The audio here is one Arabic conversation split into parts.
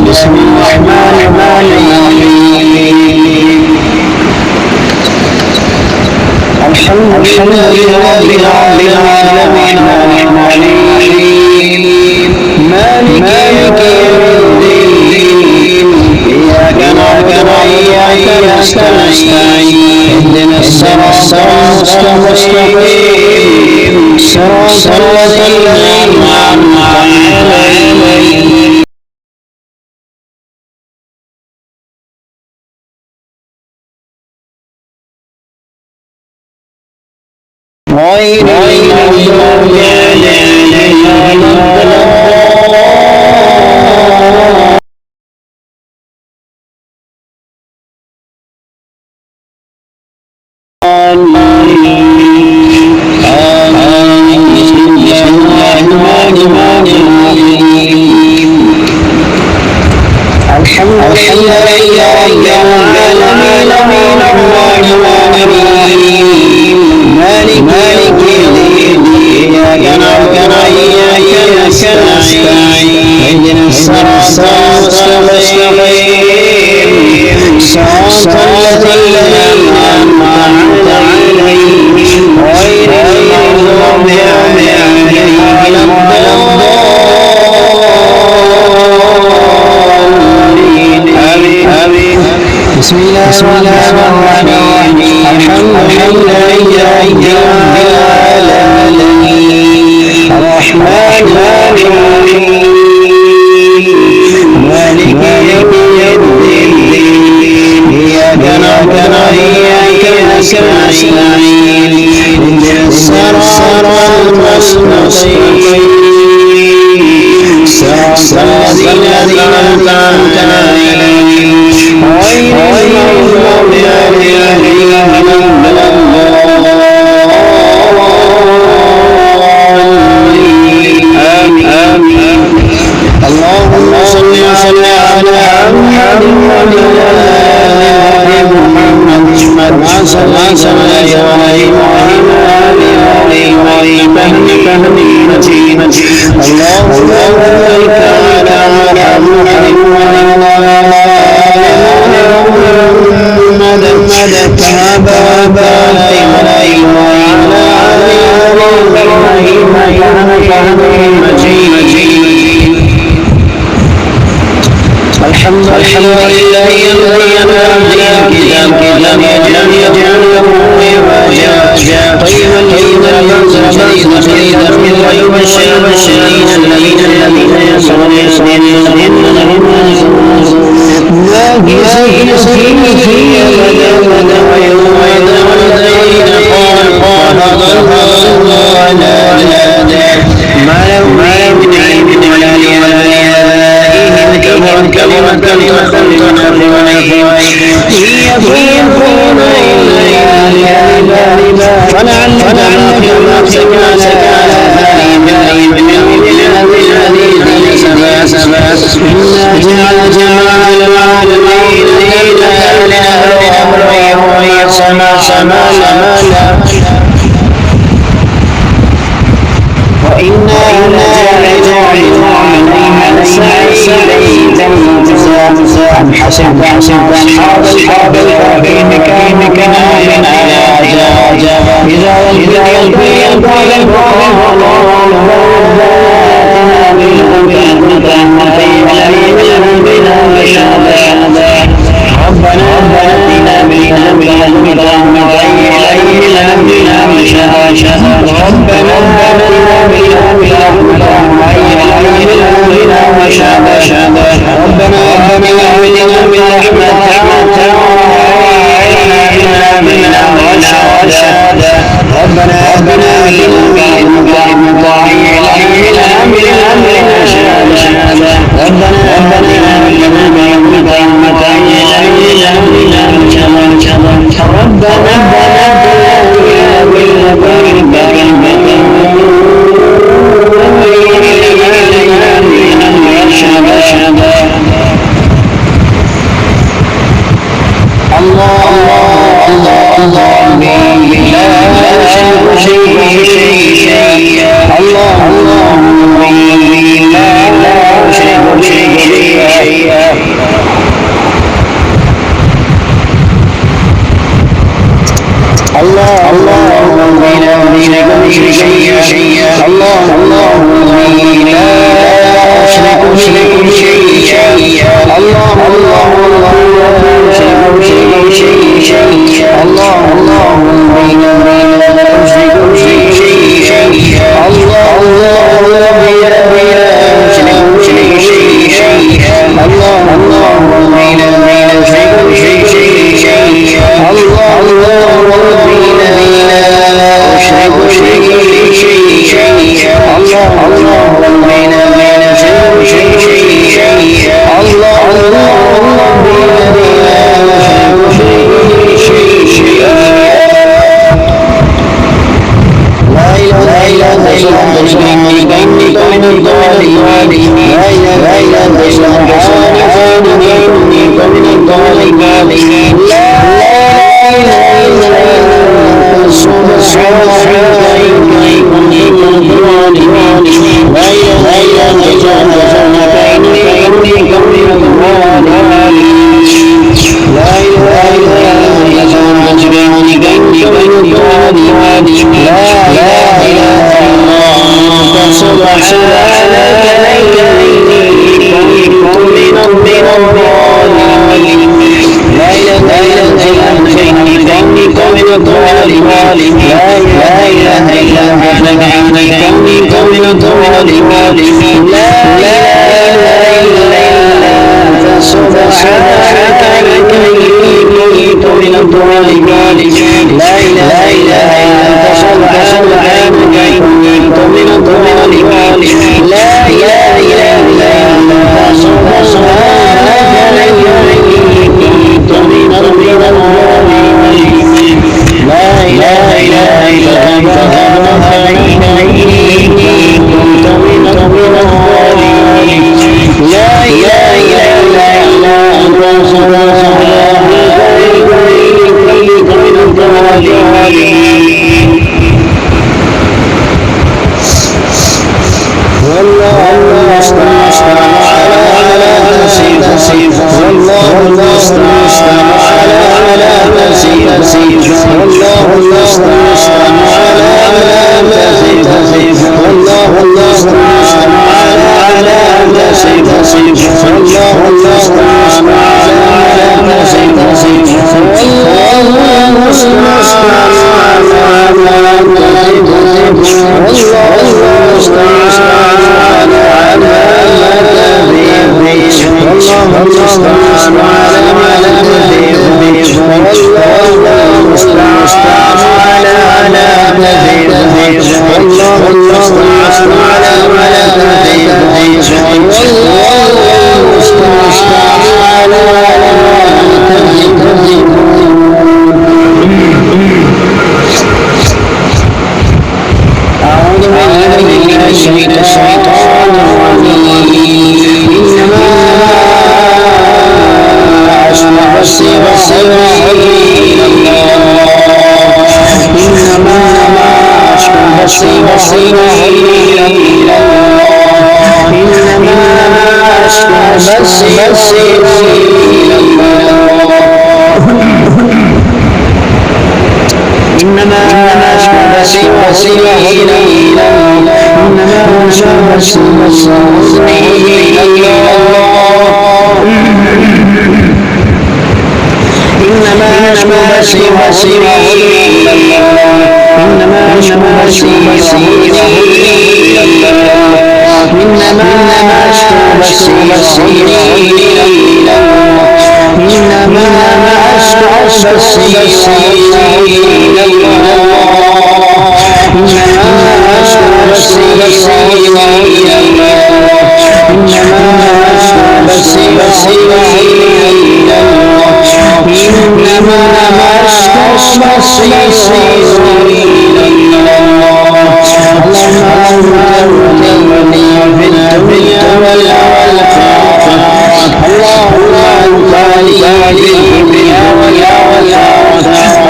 بسم الله الرحمن الرحيم. الحمد لله رب العالمين مالك يوم الدين إياك نعبد وإياك نستعين اهدنا الصراط المستقيم صراط الذين أنعمت عليهم غير المغضوب عليهم ولا الضالين. بسم الله الرحمن الرحيم. الحمد لله رب العالمين الرحمن الرحيم مالك يوم الدين إياك نعبد وإياك نستعين اهدنا الصراط المستقيم صراط الذين أنعمت عليهم غير المغضوب عليهم ولا الضالين. آمين. بسم الله الرحمن الرحيم. الحمد لله رب العالمين الرحمن الرحيم مالك يوم الدين إياك نعبد وإياك نستعين اهدنا الصراط المستقيم صراط الذين أنعمت عليهم غير المغضوب عليهم ولا الضالين. آمين. اللهم صل على محمد وعلى آل محمد كما صليت على إبراهيم وعلى آل إبراهيم إنك حميد مجيد. اللهم بارك على محمد وعلى آل محمد كما باركت على إبراهيم وعلى آل إبراهيم إنك حميد مجيد. الحمد لله الذي أنزل الكتاب لم يجعله عوجا قيما لينذر شديدا من ويبشر المبشرين الذين يسعون ماكثين فيه أبدا ويوم يدعو الذين قال ما لهم من علم ولا لآبائهم كبرت كلمة تخرج من أفواههم إن يقولون إلا كذبا فلعلك باخع نفسك على آثارهم إن جعلنا العالمين إلا لأمرهم وهي سمالا وإنا لجاعلون عليها سعيدا أم حسبت أصحاب الكهف في مكان عجبا إذا ألقي القول ربنا آتنا من لدنك رحمة وهيئ لنا من أمرنا رشدا ربنا آتنا من لدنك رحمة وهيئ لنا من أمرنا رشدا ربنا آتنا من لدنك رحمة وهيئ لنا من أمرنا رشدا ربنا آتنا من لدنك رحمة وهيئ لنا من أمرنا رشدا ربنا آتنا من لدنك رحمة وهيئ لنا الله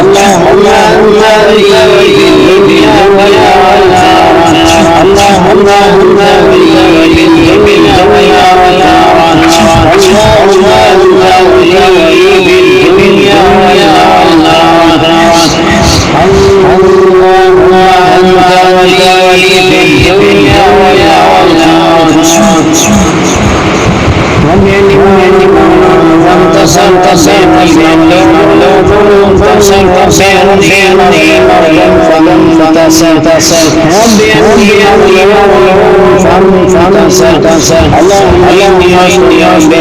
اللهم ولي في الدنيا والآخرة اللهم أنت ولي في الدنيا والآخرة اللهم أنت ولي في الدنيا والآخرة اللهم أنت ولي في الدنيا والآخرة وانتصرت بمغلوب فانتصر ربي فانتصر اللهم إني أصبر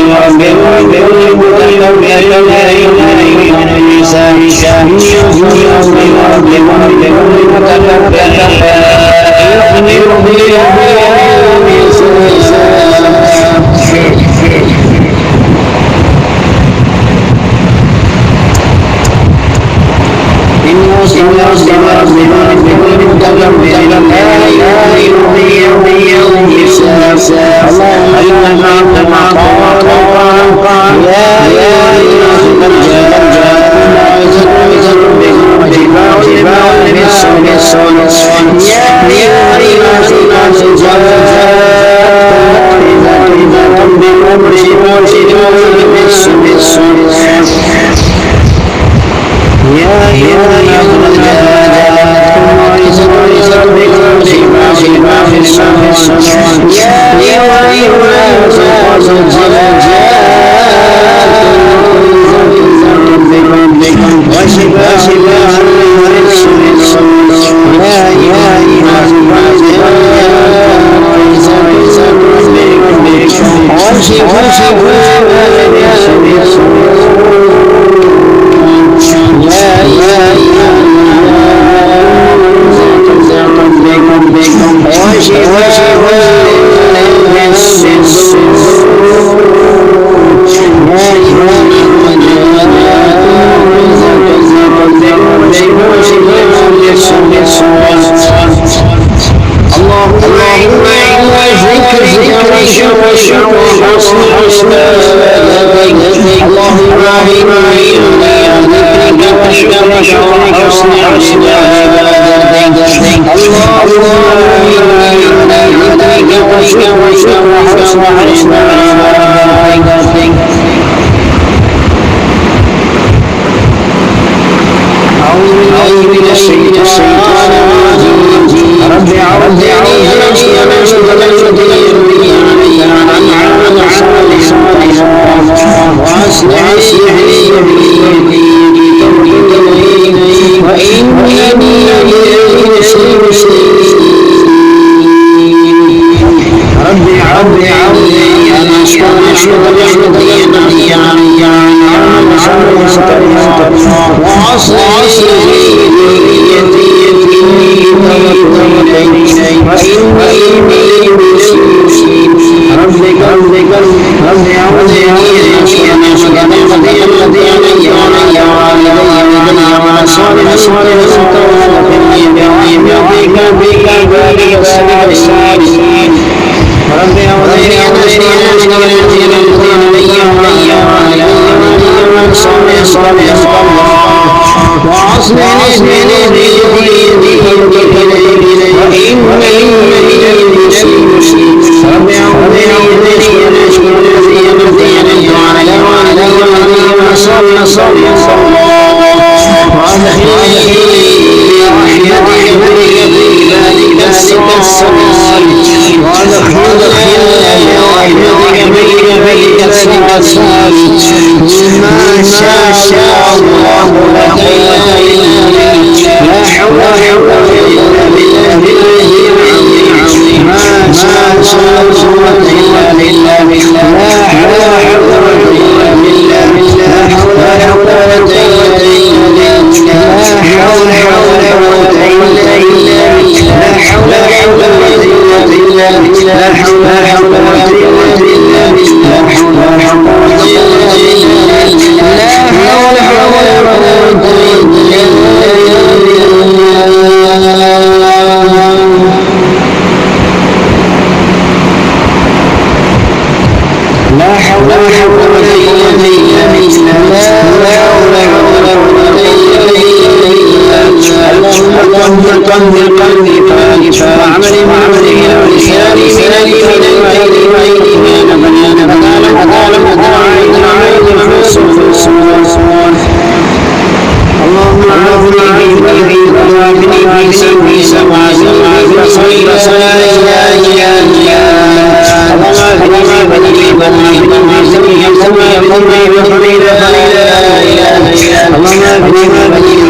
قلبي وعمل ولساني من الغير اللهم عافني في قلوبني في سمعي بصري لا اله الا انت اللهم عافني في بدني في سمعي بصري لا اله الا انت اللهم عافني في بدني